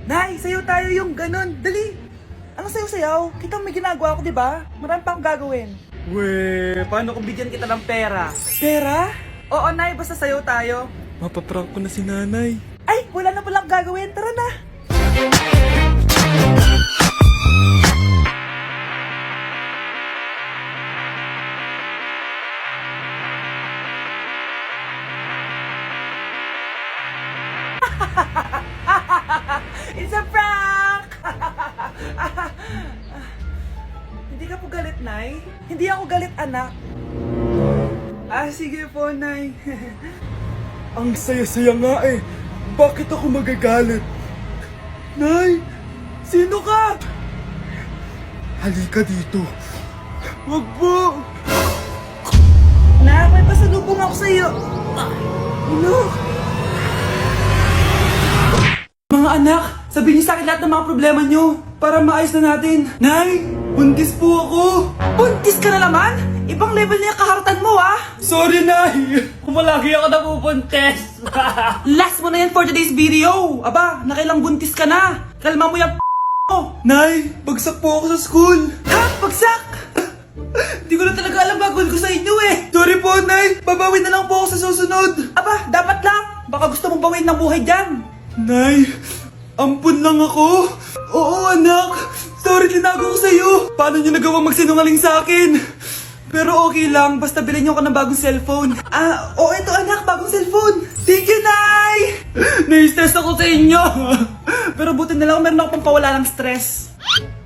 Nay, sayo tayo yung ganun. Dali! Ano sayo-sayaw? Kita may ginagawa ko, di ba? Marami pa akong gagawin. Weh, paano kung bigyan kita ng pera? Pera? Oo, Nay, basta sayo tayo. Mapaprank ko na si nanay. Ay, wala na palang gagawin. Tara na! It's a prank! Hindi ka po galit, Nay? Hindi ako galit, anak. Sige po, Nay. Ang saya-saya nga eh. Bakit ako magagalit? Nay, sino ka? Halika dito. Wag po. Nak, may pasalubong ako sa'yo. Ano? Mga anak, sabihin niyo sa akin lahat ng mga problema niyo para maayos na natin. Nay, buntis po ako. Buntis ka na naman? Ibang level na yung kaharatan mo, ah! Sorry, Nay. Kumalagi ako nabubuntis. Last mo na yan for today's video! Aba, nakailang buntis ka na! Kalma mo yung mo! Nay, bagsak po ako sa school. Ha? Bagsak! Hindi ko na talaga alam gagawin ko sa inyo eh! Sorry po, Nay. Babawi na lang po ako sa susunod. Aba, dapat lang! Baka gusto mong bawiin ng buhay dyan! Nay, ampun lang ako. Oo, anak. Sorry, tinago ko sa'yo. Paano niyo nagawang magsinungaling sa akin? Pero okay lang, basta bilhin niyo ako ng bagong cellphone. Oo, ito anak, bagong cellphone! Thank you, Nay! Nai-stress ako sa inyo. Pero buti na lang meron ako pampawala ng stress.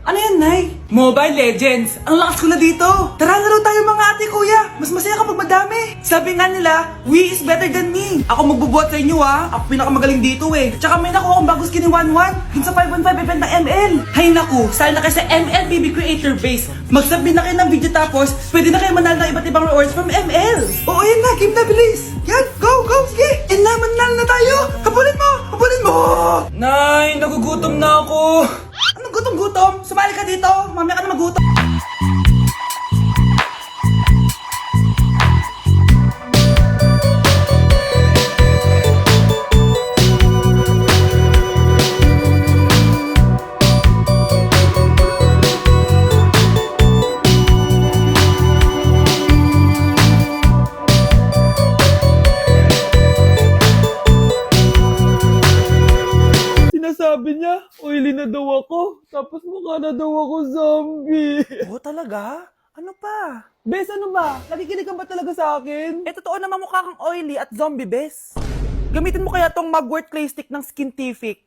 Ano yan, Nay? Mobile Legends! Ang lakas ko na dito! Tara, laro tayo mga ate kuya! Mas masaya kapag madami! Sabi nga nila, we is better than me! Ako magbubuhat sa inyo ha! Ako pinakamagaling dito eh! Tsaka may nakuha akong bagong skin ni 1-1! Dun sa 515 event ng ML! Hay naku! Sali na kayo sa ML BB Creator Base! Mag-submit na kayo ng video tapos, pwede na kayo manalo ng iba't ibang rewards from ML! Oo, yan na! Game na bilis! Yan! Go! Go! Sige! Yan na! Manalo na tayo! Habulin mo! Habulin mo! Nay, nagugutom na ako. Anong gutom-gutom? Sumali ka dito! Mamaya ka na magutom! Sinasabi niya, oily na daw ako. Tapos mukha na daw ako zombie. Oo, talaga? Ano pa? Bes, ano ba? Nakikinig ka ba talaga sa akin? Eh, totoo naman mukha kang oily at zombie, bes. Gamitin mo kaya tong Mugwort Clay Stick ng Skintific.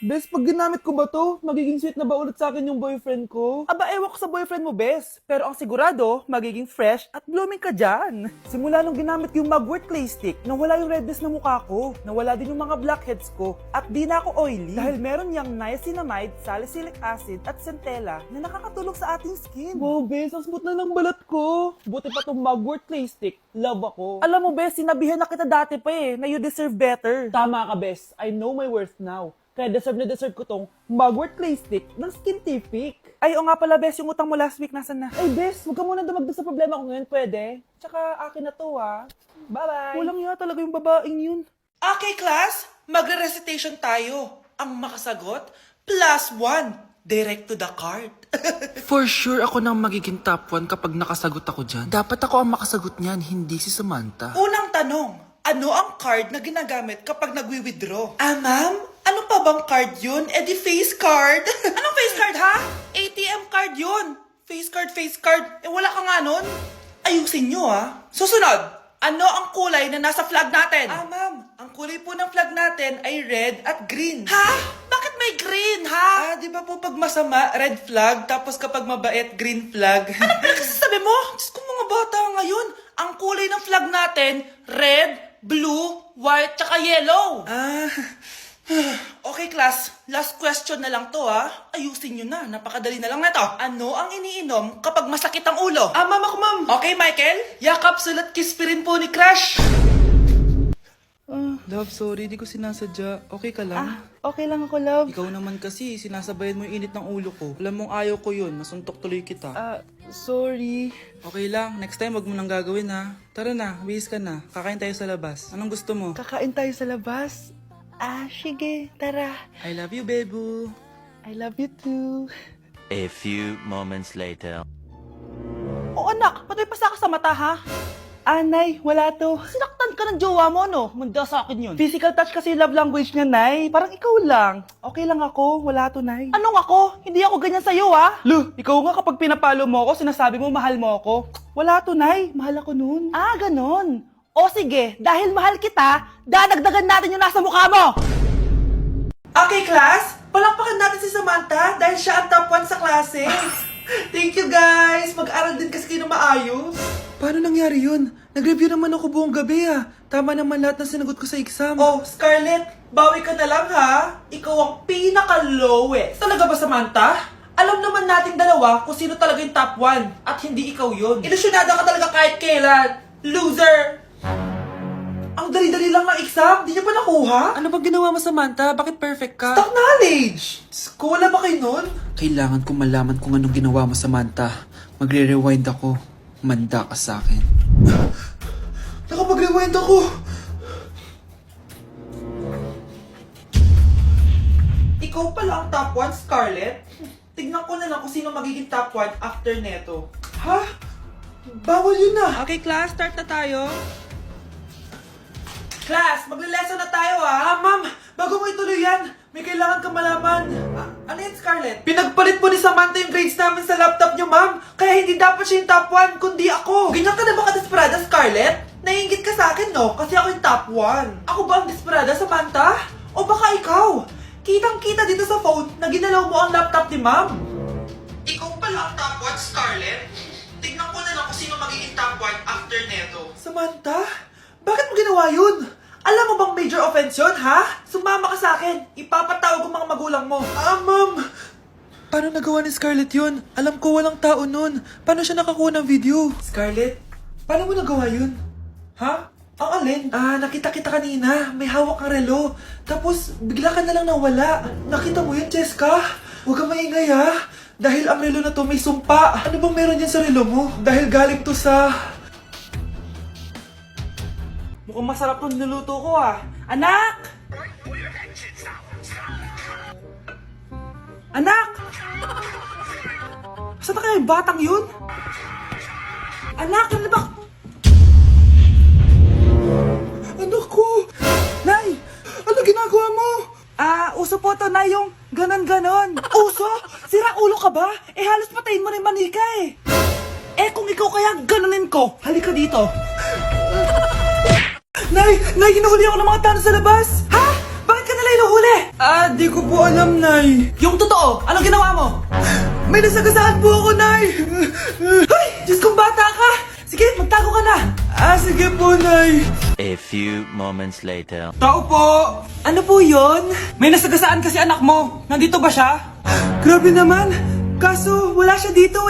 Bes, pag ginamit ko ba to, magiging sweet na ba ulit sa akin yung boyfriend ko? Aba, ewan ko sa boyfriend mo, bes. Pero ang sigurado, magiging fresh at blooming ka dyan. Simula nung ginamit ko yung Mugwort Clay Stick, nawala yung redness na mukha ko, nawala din yung mga blackheads ko, at di na ako oily. Dahil meron yang niacinamide, salicylic acid, at centella na nakakatulong sa ating skin. Wow, bes, ang smooth na ng balat ko. Buti pa tong Mugwort Clay Stick. Love ako. Alam mo, bes, sinabihan na kita dati pa eh, na you deserve better. Tama ka, bes. I know my worth now. Kaya deserve na deserve ko tong Mugwort Clay Stick ng Skintific. Ay, o nga pala, bes, yung utang mo last week, nasan na? Ay, bes, huwag ka muna dumagdag sa problema ko ngayon, pwede? Tsaka akin na to, ha? Bye-bye. Kulang nga talaga yung babaeng yun. Okay, class, magre-recitation tayo. Ang makasagot, +1. Direct to the card. For sure ako nang magiging top 1 kapag nakasagot ako dyan. Dapat ako ang makasagot niyan, hindi si Samantha. Unang tanong, ano ang card na ginagamit kapag nagwi-withdraw? Ma'am? Ano pa bang card yun? Eh di face card. Anong face card, ha? ATM card yun. Face card, face card. Eh wala ka nga nun. Ayusin nyo, ha? Susunod, ano ang kulay na nasa flag natin? Ma'am, ang kulay po ng flag natin ay red at green. Ha? Bakit may green, ha? Di ba po pag masama, red flag, tapos kapag mabait, green flag? Ano pinagsasabi mo? Diyos ko, mga bata ngayon. Ang kulay ng flag natin, red, blue, white, tsaka yellow. Okay, class. Last question na lang to, ha? Ayusin nyo na. Napakadali na lang na to. Ano ang iniinom kapag masakit ang ulo? Ma'am ako, ma'am. Okay, Michael? Yakap, sulat, kiss, pirin po ni Crush. Love, sorry, di ko sinasadya. Okay ka lang? Okay lang ako, love. Ikaw naman kasi, sinasabayan mo yung init ng ulo ko. Alam mong ayaw ko yun, nasuntok tuloy kita. Sorry. Okay lang, next time wag mo nang gagawin ha. Tara na, bihis ka na. Kakain tayo sa labas. Anong gusto mo? Kakain tayo sa labas. Sige, tara. I love you, Bebu. I love you too. A few moments later. Oh anak, ba't may pasa ka sa mata ha? Nay, wala to. Sinaktan ka ng jowa mo, no? Manda sa akin yun. Physical touch kasi yung love language niya, Nay. Parang ikaw lang. Okay lang ako, wala to, Nay. Anong ako? Hindi ako ganyan sa'yo, ha? Lo, ikaw nga kapag pinapalo mo ako, sinasabi mo mahal mo ako. Wala to, Nay. Mahal ako nun. Ganon. O sige, dahil mahal kita, dadagdagan natin yung nasa mukha mo! Okay, class. Palakpakan natin si Samantha dahil siya ang top 1 sa klase. Thank you, guys. Mag-aral din kasi kayo na maayos. Paano nangyari yun? Nag-review naman ako buong gabi Tama naman lahat ng sinagot ko sa exam. Oh, Scarlett, bawi ka na lang ha. Ikaw ang pinaka-lowest. Talaga ba, Samantha? Alam naman nating dalawa kung sino talaga yung top 1 at hindi ikaw yun. Ilusyonada ka talaga kahit kailan. Loser! Ang dali-dali lang ng exam, di niya pa nakuha? Ano bang ginawa mo, Samantha? Bakit perfect ka? Stock knowledge! Wala ba kayo nun? Kailangan kong malaman kung anong ginawa mo, Samantha. Magre-rewind ako. Manda ka sa akin. Nakapag-rewind ako. Ikaw pala ang top 1, Scarlett. Tignan ko na lang kung sino magiging top 1 after neto. Ha? Bawal yun Okay, class, start na tayo. Class, magle-lesson na tayo ha. Ma'am, bago mo ituloy yan, may kailangan ka malaman. Ano yan, Scarlett? Pinagpalit po ni Samantha yung grades namin sa laptop niyo, ma'am. Kaya hindi dapat siya yung top 1, kundi ako. Ganyan ka na ba ka-desperada, Scarlett? Naiingit ka sa akin, no? Kasi ako yung top 1. Ako ba ang desperada, Samantha? O baka ikaw? Kitang-kita dito sa phone na ginalaw mo ang laptop ni ma'am. Ikaw pala ang top 1, Scarlett? Tignan ko na lang kung sino magiging top 1 after neto. Samantha, bakit mo ginawa yun? Alam mo bang major offense yun, ha? Sumama ka sa akin. Ipapatawag ko mga magulang mo. Ma'am. Paano nagawa ni Scarlett yun? Alam ko walang tao nun. Paano siya nakakuha ng video? Scarlett, paano mo nagawa yun? Ha? Ang alin? Nakita kita kanina. May hawak kang relo. Tapos, bigla ka na lang nawala. Nakita mo yun, Cheska? Huwag kang maingay Dahil ang relo na to may sumpa. Ano bang meron yan sa relo mo? Dahil galing to sa... Mukhang masarap tong niluto ko Anak! Anak! Saan na kaya yung batang yun? Anak, ano ba? Anak ko! Nay! Ano ginagawa mo? Uso po to na yung ganon-ganon. Uso? Sira ulo ka ba? Halos patayin mo rin manika kung ikaw kaya ganonin ko, halika dito. Nay! Nay! Hinuhuli ako ng mga tano sa labas! Ha? Bakit ka nila inuhuli? Di ko po alam, Nay. Yung totoo, anong ginawa mo? May nasagasaan po ako, Nay! Ay! Diyos kong bata ka! Sige, magtago ka na! Sige po, Nay. A few moments later. Tao po! Ano po yon? May nasagasaan kasi anak mo. Nandito ba siya? Grabe naman. Kaso, wala siya dito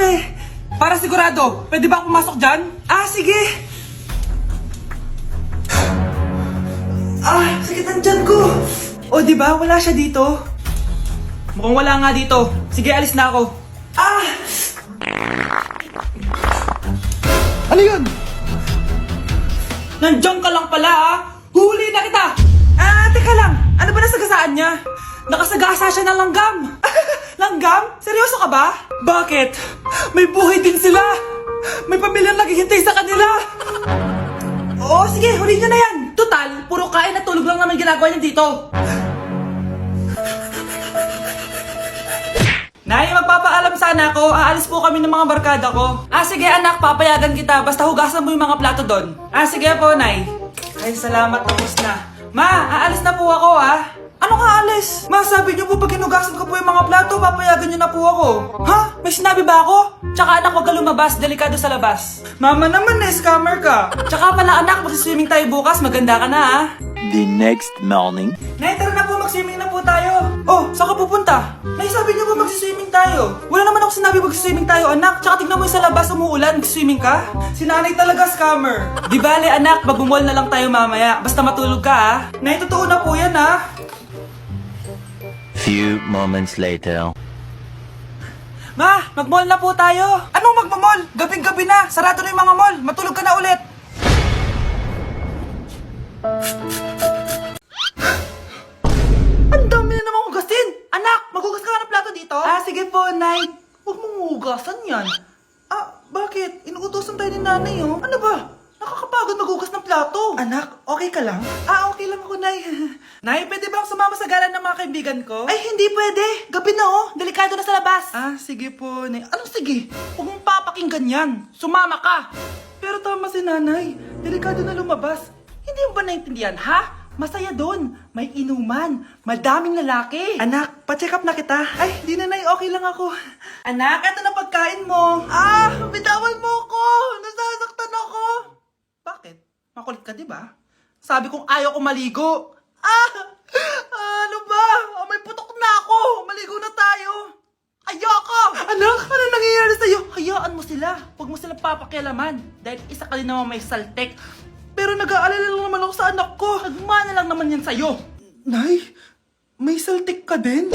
Para sigurado, pwede ba ako pumasok dyan? Sige! Sakit ang tiyan ko! O, di ba? Wala siya dito. Mukhang wala nga dito. Sige, alis na ako. Ano yun? Nandiyan ka lang pala Huli na kita! Teka lang. Ano ba nasagasaan niya? Nakasagasa siya ng langgam. Langgam? Seryoso ka ba? Bakit? May buhay din sila. May pamilyang naghihintay sa kanila. Oo, sige, huli niyo na yan. Total, puro kain at tulog lang naman ginagawa niya dito. Nay, magpapaalam sana ako. Aalis po kami ng mga barkada ko. Sige anak, papayagan kita. Basta hugasan mo yung mga plato doon. Sige po, Nay. Ay, salamat, tapos na. Ma, aalis na po ako, Ano ka alis? Ma, sabi niyo po pag hinugasan ko po yung mga plato, papayagan niyo na po ako. Ha? May sinabi ba ako? Tsaka anak, huwag ka lumabas. Delikado sa labas. Mama naman scammer ka. Tsaka pala anak, magsiswimming tayo bukas. Maganda ka na, The next morning. Nay, tara na po, mag-swimming na po tayo. Oh, saan ka pupunta? Nay, sabi niyo ba mag-swimming tayo? Wala naman ako sinabi mag-swimming tayo, anak. Tsaka tignan mo yung sa labas, umuulan, mag-swimming ka? Si nanay talaga scammer. Di bale, anak, mag-mall na lang tayo mamaya. Basta matulog ka, Nay, totoo na po yan, Few moments later. Ma, mag-mall na po tayo. Anong mag-mall? Gabing-gabi na. Sarado na yung mga mall. Matulog ka na ulit. Anak, magugas ka nga ng plato dito? Ah, sige po, Nay. Huwag mong hugasan yan. Ah, bakit? Inuutosan tayo ni Nanay, oh. Ano ba? Nakakapagod magugas ng plato. Anak, okay ka lang? Ah, okay lang ako, Nay. Nay, pwede bang sumama sa gala ng mga kaibigan ko? Ay, hindi pwede. Gabi na, oh. Delikado na sa labas. Ah, sige po, Nay. Anong sige? Huwag mong papakinggan yan. Sumama ka. Pero tama si Nanay. Delikado na lumabas. Hindi mo ba naintindihan, ha? Masaya doon. May inuman. Madaming lalaki. Anak, pa-check up na kita. Ay, di na, Nay. Okay lang ako. Anak, eto na pagkain mo. Ah, bitawan mo ko. Nasasaktan ako. Bakit? Makulit ka, di ba? Sabi kong ayaw ko maligo. Ah! Ano ba? Oh, may putok na ako. Maligo na tayo. Ayoko! Anak, ano nangyayari sa'yo? Hayaan mo sila. Huwag mo sila papakialaman. Dahil isa ka din naman may saltek. Pero nag-aalala lang naman ako sa anak ko. Nagmana lang naman yan sa'yo. Nay, may saltik ka din?